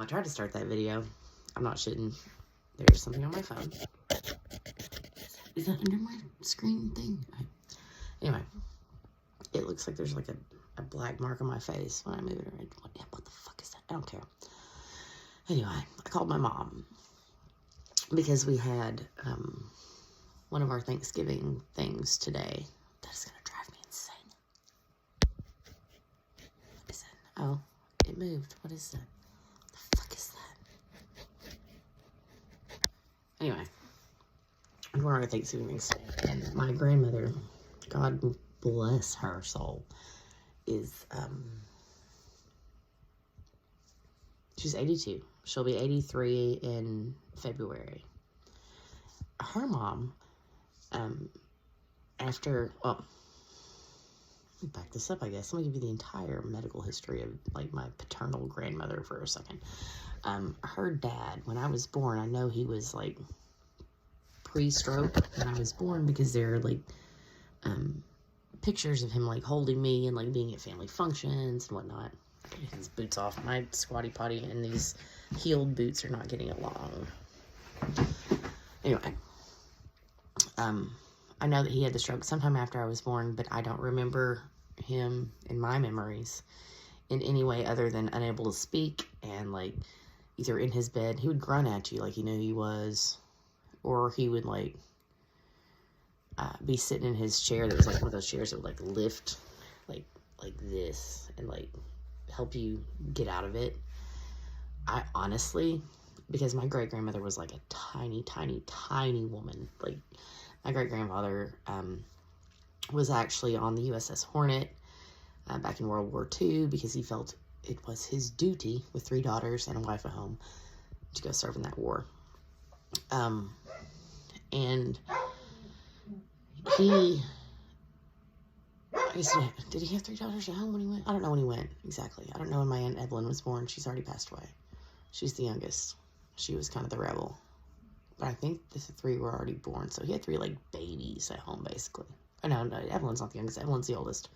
I tried to start that video. I'm not shitting. There's something on my phone. Is that under my screen thing? Anyway, it looks like there's like a black mark on my face when I move it around. What the fuck is that? I don't care. Anyway, I called my mom because we had one of our Thanksgiving things today. That is going to drive me insane. What is it? Oh, it moved. What is that? What the fuck is that? Anyway, one of our Thanksgiving things today. And my grandmother, God bless her soul, is, she's 82. She'll be 83 in February. Her mom, well, let me back this up, I guess. Let me give you the entire medical history of, like, my paternal grandmother for a second. Her dad, when I was born, I know he was, like, pre-stroke when I was born because there are, like, pictures of him, like, holding me and, like, being at family functions and whatnot. Get his boots off. My squatty potty and these heeled boots are not getting along. Anyway, I know that he had the stroke sometime after I was born, but I don't remember him in my memories in any way other than unable to speak and, like, either in his bed, he would grunt at you like he knew he was, or he would, like, be sitting in his chair that was, like, one of those chairs that would, like, lift, like this, and, like, help you get out of it. I honestly, because my great-grandmother was, like, a tiny, tiny, tiny woman. Like, my great-grandfather was actually on the USS Hornet back in World War II because he felt it was his duty, with 3 daughters and a wife at home, to go serve in that war. And he, I guess, did he have 3 daughters at home when he went? I don't know when he went, exactly. I don't know when my Aunt Evelyn was born. She's already passed away. She's the youngest. She was kind of the rebel. But I think the 3 were already born, so he had 3, like, babies at home, basically. Oh, no, Evelyn's not the youngest. Evelyn's the oldest.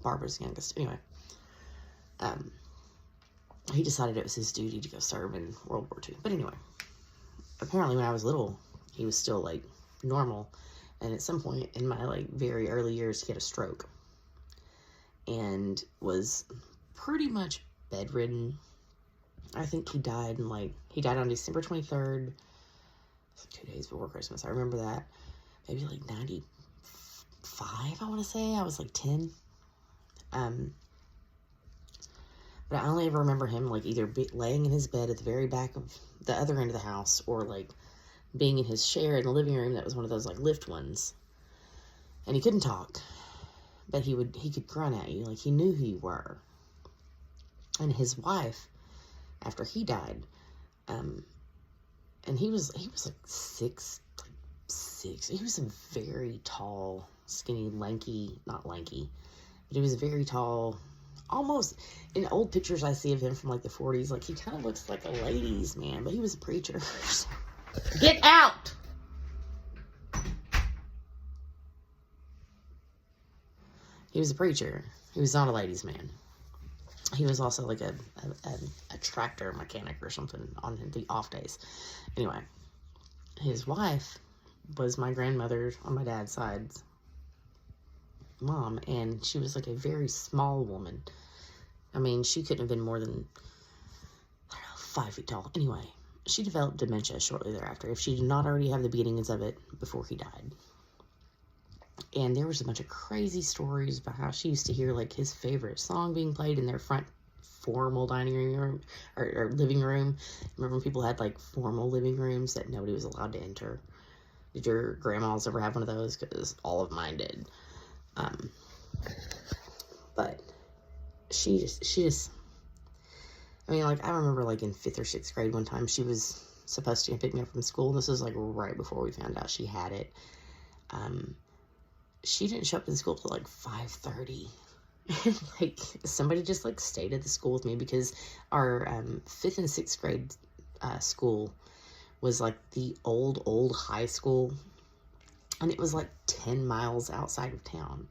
Barbara's the youngest. Anyway, he decided it was his duty to go serve in World War II. But anyway, apparently when I was little, he was still, like, normal. And at some point in my, like, very early years, he had a stroke. And was pretty much bedridden. I think he died on December 23rd. 2 days before Christmas. I remember that. Maybe, like, 95, I want to say. I was, like, 10. But I only ever remember him, like, either laying in his bed at the very back of the other end of the house, or, like, being in his chair in the living room that was one of those, like, lift ones. And he couldn't talk. But he could grunt at you. Like, he knew who you were. And his wife, after he died, and he was like 6'6". He was a very tall, skinny, lanky, not lanky, but he was very tall, almost, in old pictures I see of him from, like, the 40s, like, he kind of looks like a ladies' man, but he was a preacher. Get out! He was a preacher. He was not a ladies' man. He was also, like, a tractor mechanic or something on the off days. Anyway, his wife was my grandmother on my dad's side's mom, and she was, like, a very small woman. I mean, she couldn't have been more than, I don't know, 5 feet tall. Anyway, she developed dementia shortly thereafter, if she did not already have the beginnings of it before he died. And there was a bunch of crazy stories about how she used to hear, like, his favorite song being played in their front formal dining room or living room. Remember when people had, like, formal living rooms that nobody was allowed to enter? Did your grandmas ever have one of those? Because all of mine did. But she just, I mean, like, I remember, like, in 5th or 6th grade one time, she was supposed to pick me up from school. This was, like, right before we found out she had it. She didn't show up in school till, like, 5:30. Like, somebody just, like, stayed at the school with me because our 5th and 6th grade school was, like, the old high school. And it was, like, 10 miles outside of town.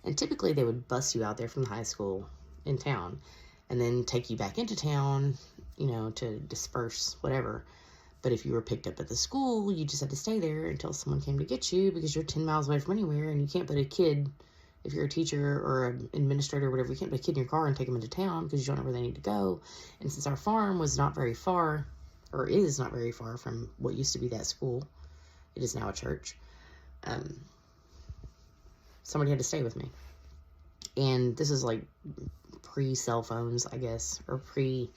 And typically they would bus you out there from the high school in town. and then take you back into town, you know, to disperse whatever. But if you were picked up at the school, you just had to stay there until someone came to get you, because you're 10 miles away from anywhere, and you can't put a kid, if you're a teacher or an administrator or whatever, you can't put a kid in your car and take them into town because you don't know where they need to go. And since our farm was not very far, or is not very far from what used to be that school, it is now a church, somebody had to stay with me. And this is like pre-cell phones, I guess, or pre-cell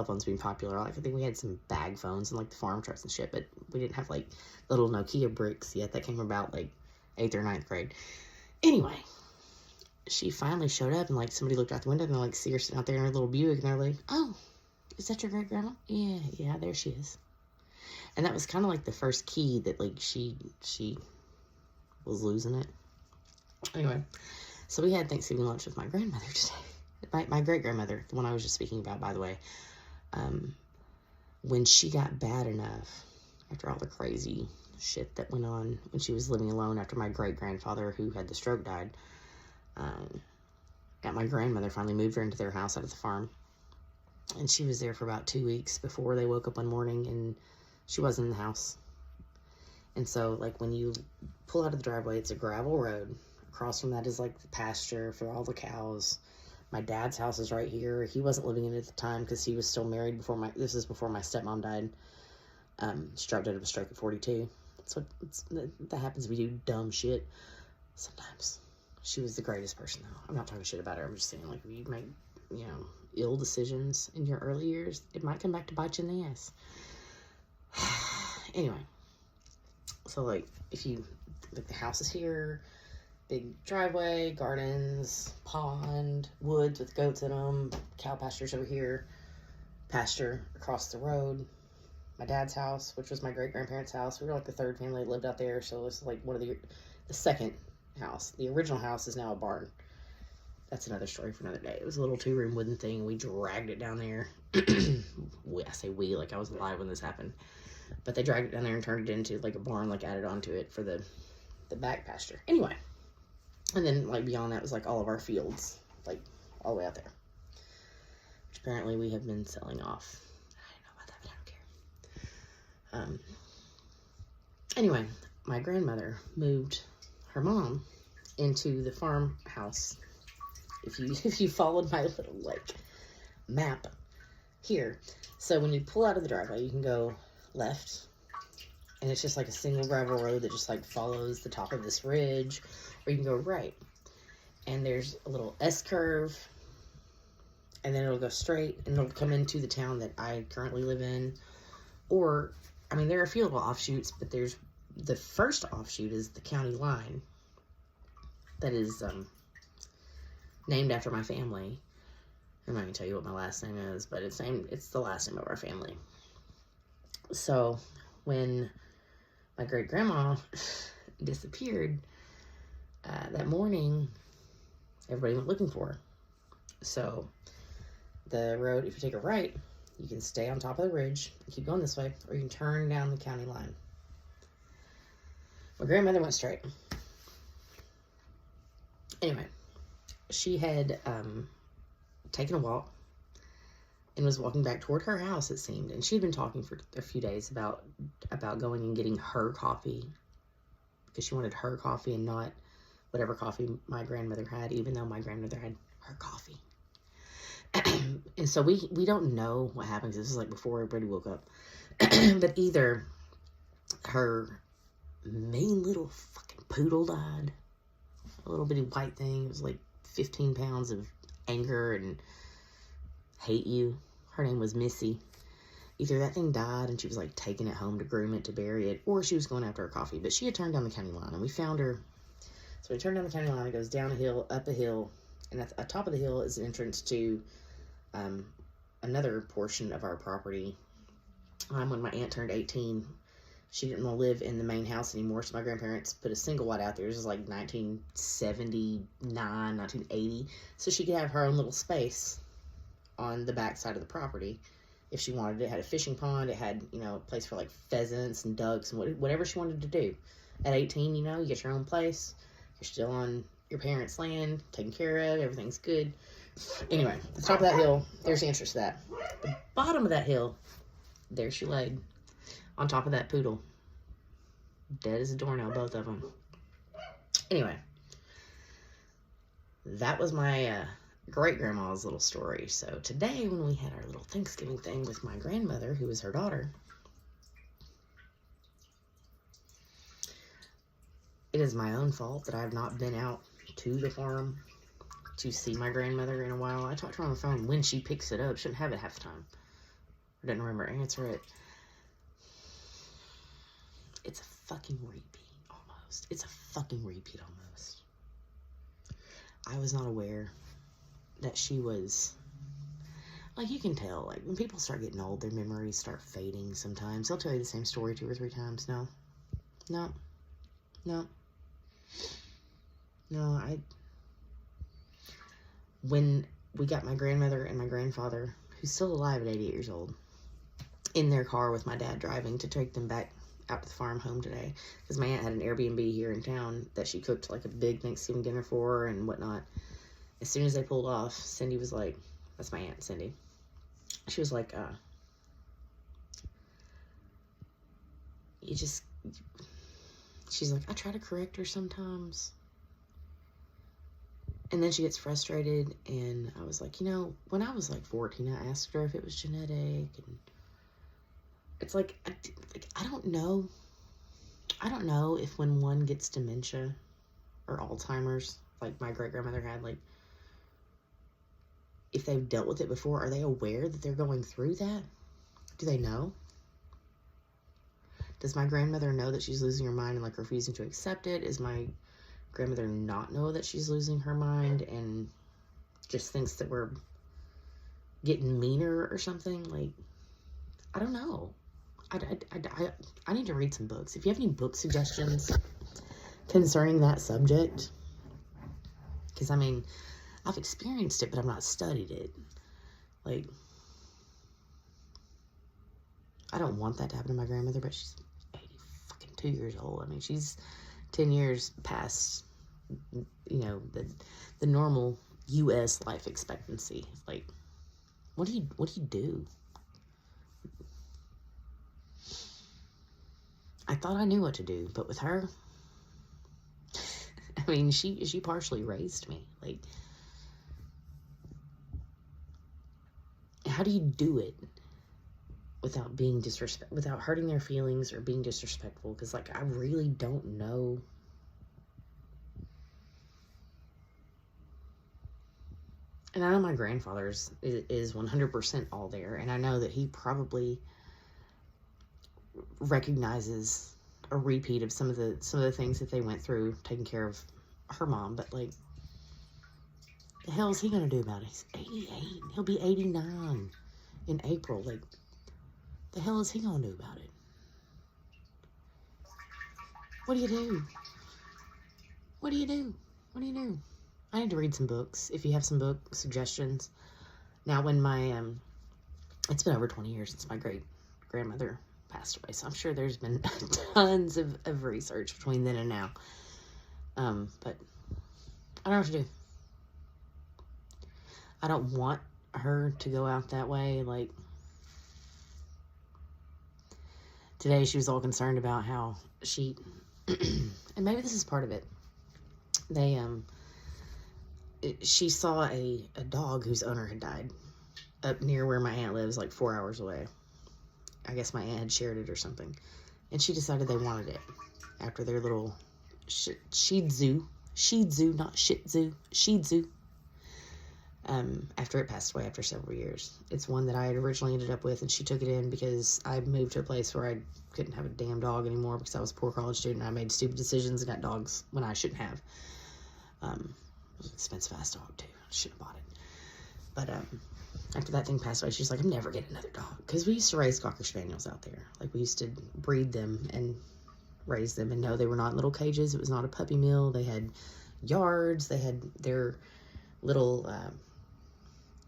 phones being popular. Like, I think we had some bag phones and like the farm trucks and shit, but we didn't have like little Nokia bricks yet. That came about like 8th or 9th grade. Anyway, she finally showed up, and like somebody looked out the window and they like see her sitting out there in her little Buick, and they're like, "Oh, is that your great grandma?" Yeah, there she is. And that was kind of like the first key that like she was losing it. Anyway, so we had Thanksgiving lunch with my grandmother today. My great grandmother, the one I was just speaking about, by the way. When she got bad enough, after all the crazy shit that went on when she was living alone after my great grandfather who had the stroke died, my grandmother finally moved her into their house out of the farm. And she was there for about 2 weeks before they woke up one morning and she wasn't in the house. And so, like, when you pull out of the driveway, it's a gravel road. Across from that is, like, the pasture for all the cows. My dad's house is right here. He wasn't living in it at the time because he was still married before this is before my stepmom died. She dropped out of a stroke at 42. So that happens. We do dumb shit sometimes. She was the greatest person, though. I'm not talking shit about her. I'm just saying, like, if you make, you know, ill decisions in your early years, it might come back to bite you in the ass. Anyway, so, like, if you, like, the house is here, big driveway, gardens, pond, woods with goats in them, cow pastures over here, pasture across the road, my dad's house, which was my great-grandparents' house. We were, like, the third family that lived out there, so this is, like, one of the second house. The original house is now a barn. That's another story for another day. It was a little 2-room wooden thing. We dragged it down there. I say we, like I was alive when this happened. But they dragged it down there and turned it into, like, a barn, like, added onto it for the back pasture. Anyway. And then, like, beyond that was, like, all of our fields. Like, all the way out there. Which apparently we have been selling off. I don't know about that, but I don't care. Anyway, my grandmother moved her mom into the farmhouse. If you followed my little, like, map here. So when you pull out of the driveway, you can go left, and it's just like a single gravel road that just like follows the top of this ridge, or you can go right, and there's a little S-curve, and then it'll go straight, and it'll come into the town that I currently live in. Or, I mean, there are a few little offshoots, but there's the first offshoot is the county line that is named after my family. I'm not going to tell you what my last name is, but it's the last name of our family. So, when my great-grandma disappeared, that morning, everybody went looking for her. So, the road, if you take a right, you can stay on top of the ridge and keep going this way, or you can turn down the county line. My grandmother went straight. Anyway, she had taken a walk and was walking back toward her house, it seemed. And she'd been talking for a few days about going and getting her coffee, because she wanted her coffee and not whatever coffee my grandmother had, even though my grandmother had her coffee. And so we don't know what happened, because this is like before everybody woke up. But either her mean little fucking poodle died, a little bitty white thing. It was like 15 pounds of anger and hate you. Her name was Missy. Either that thing died and she was like taking it home to groom it, to bury it, or she was going after her coffee. But she had turned down the county line, and we found her. So we turned down the county line. It goes down a hill, up a hill, and at the top of the hill is an entrance to another portion of our property. When my aunt turned 18, she didn't want to live in the main house anymore, so my grandparents put a single wide out there. This was like 1979, 1980, so she could have her own little space on the back side of the property if she wanted. It had a fishing pond. It had, you know, a place for like pheasants and ducks and whatever she wanted to do. At 18, you know, you get your own place. You're still on your parents' land, taken care of. Everything's good. Anyway, the top of that hill, there's the entrance to that. The bottom of that hill, there she laid. On top of that poodle. Dead as a doornail, both of them. Anyway, that was my great-grandma's little story. So today, when we had our little Thanksgiving thing with my grandmother, who was her daughter, it is my own fault that I have not been out to the farm to see my grandmother in a while. I talked to her on the phone when she picks it up. She didn't have it half the time. I didn't remember answer it. It's a fucking repeat, almost. It's a fucking repeat, almost. I was not aware that she was... Like, you can tell, like, when people start getting old, their memories start fading sometimes. They'll tell you the same story 2 or 3 times. No. When we got my grandmother and my grandfather, who's still alive at 88 years old, in their car with my dad driving to take them back out to the farm home today, because my aunt had an Airbnb here in town that she cooked like a big Thanksgiving dinner for and whatnot. As soon as they pulled off, Cindy was like, that's my aunt Cindy, she was like, she's like, I try to correct her sometimes, and then she gets frustrated. And I was like, when I was like 14, I asked her if it was genetic, and it's like, I don't know if when one gets dementia or Alzheimer's, like my great-grandmother had, like, if they've dealt with it before, are they aware that they're going through that? Do they know? Does my grandmother know that she's losing her mind and, like, refusing to accept it? Is my grandmother not know that she's losing her mind and just thinks that we're getting meaner or something? Like, I don't know. I need to read some books. If you have any book suggestions concerning that subject, because, I mean, I've experienced it, but I've not studied it. Like, I don't want that to happen to my grandmother, but she's 82 years old. I mean, she's 10 years past, the normal U.S. life expectancy. Like, what do you do? I thought I knew what to do, but with her, I mean, she partially raised me. Like, how do you do it without being without hurting their feelings or being disrespectful? Because, like, I really don't know. And I know my grandfather's is 100% all there, and I know that he probably recognizes a repeat of some of the things that they went through taking care of her mom. But, like, the hell is he gonna do about it? He's 88. He'll be 89 in April. Like, the hell is he gonna do about it? What do you do? What do you do? What do you do? I need to read some books. If you have some book suggestions. Now, when my it's been over 20 years since my great grandmother passed away, so I'm sure there's been tons of research between then and now. But I don't know what to do. I don't want her to go out that way. Like, today she was all concerned about how she, and maybe this is part of it, she saw a dog whose owner had died up near where my aunt lives, like 4 hours away. I guess my aunt had shared it or something. And she decided they wanted it after their little Shih Tzu, not Shih Tzu, Shih Tzu. After it passed away after several years. It's one that I had originally ended up with, and she took it in because I moved to a place where I couldn't have a damn dog anymore because I was a poor college student and I made stupid decisions and got dogs when I shouldn't have. It was an expensive ass dog too. I shouldn't have bought it. But after that thing passed away, she's like, I'm never getting another dog. Because we used to raise Cocker Spaniels out there. Like, we used to breed them and raise them. And no, they were not in little cages. It was not a puppy mill. They had yards. They had their little,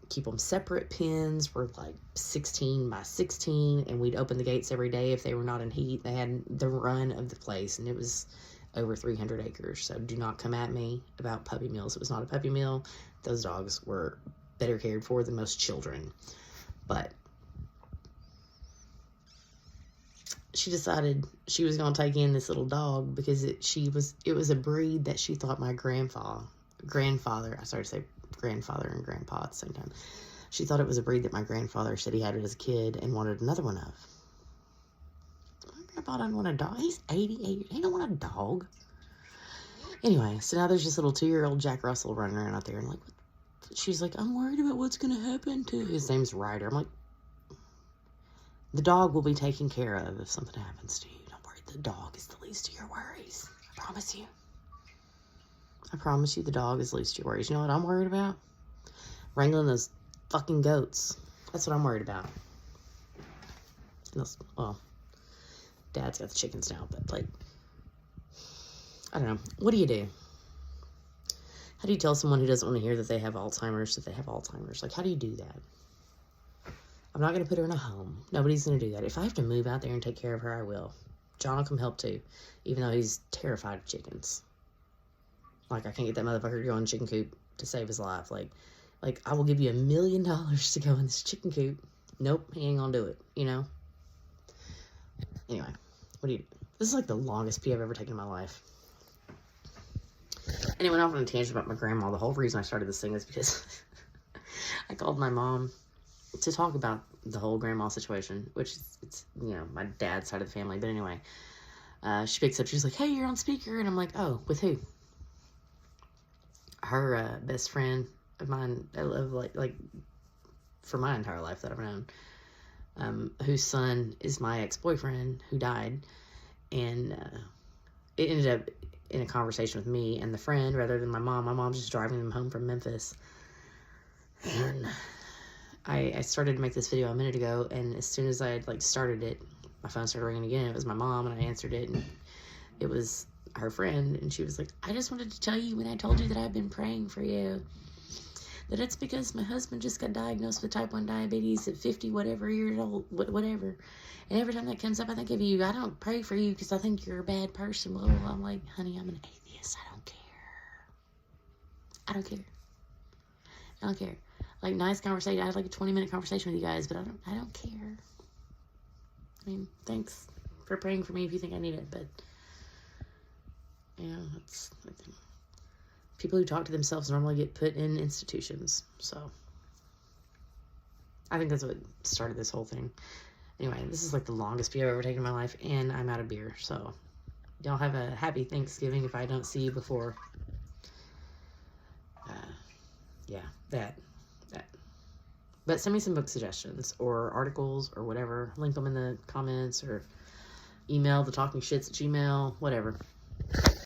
keep them separate pens were like 16 by 16. And we'd open the gates every day if they were not in heat. They had the run of the place. And it was over 300 acres. So do not come at me about puppy mills. It was not a puppy mill. Those dogs were better cared for than most children. But she decided she was going to take in this little dog because it was a breed that she thought my grandfather, I started to say grandfather and grandpa at the same time. She thought it was a breed that my grandfather said he had as a kid and wanted another one of. My grandpa doesn't want a dog. He's 88. He don't want a dog. Anyway, so now there's this little 2-year-old Jack Russell running around out there, and like, she's like, I'm worried about what's going to happen to his name's Ryder. I'm like, the dog will be taken care of if something happens to you. Don't worry. The dog is the least of your worries. I promise you. I promise you the dog is the least of your worries. You know what I'm worried about? Wrangling those fucking goats. That's what I'm worried about. Well, Dad's got the chickens now, but like, I don't know. What do you do? How do you tell someone who doesn't want to hear that they have Alzheimer's that they have Alzheimer's? Like, how do you do that? I'm not going to put her in a home. Nobody's going to do that. If I have to move out there and take care of her, I will. John will come help too, even though he's terrified of chickens. Like, I can't get that motherfucker to go in the chicken coop to save his life. Like, I will give you $1 million to go in this chicken coop. Nope, he ain't gonna do it, you know? Anyway, this is like the longest pee I've ever taken in my life. And it went off on a tangent about my grandma. The whole reason I started this thing is because I called my mom to talk about the whole grandma situation, which it's you know, my dad's side of the family. But anyway, she picks up, she's like, hey, you're on speaker. And I'm like, oh, with who? Her best friend of mine, like for my entire life that I've known, whose son is my ex-boyfriend who died. And it ended up in a conversation with me and the friend rather than my mom. My mom's just driving them home from Memphis. And I started to make this video a minute ago, and as soon as I had like started it, my phone started ringing again. It was my mom, and I answered it, and it was her friend, and she was like, I just wanted to tell you when I told you that I've been praying for you, that it's because my husband just got diagnosed with type 1 diabetes at 50 whatever years old, whatever. And every time that comes up, I think of you. I don't pray for you because I think you're a bad person. Well, I'm like, honey, I'm an atheist. I don't care. I don't care. I don't care. Like, nice conversation. I had like a 20-minute conversation with you guys, but I don't care. I mean, thanks for praying for me if you think I need it, but yeah, it's like, people who talk to themselves normally get put in institutions. So I think that's what started this whole thing. Anyway, this is like the longest beer I've ever taken in my life, and I'm out of beer. So y'all have a happy Thanksgiving if I don't see you before. Yeah, that. But send me some book suggestions or articles or whatever. Link them in the comments or email thetalkingshits@gmail.com, whatever.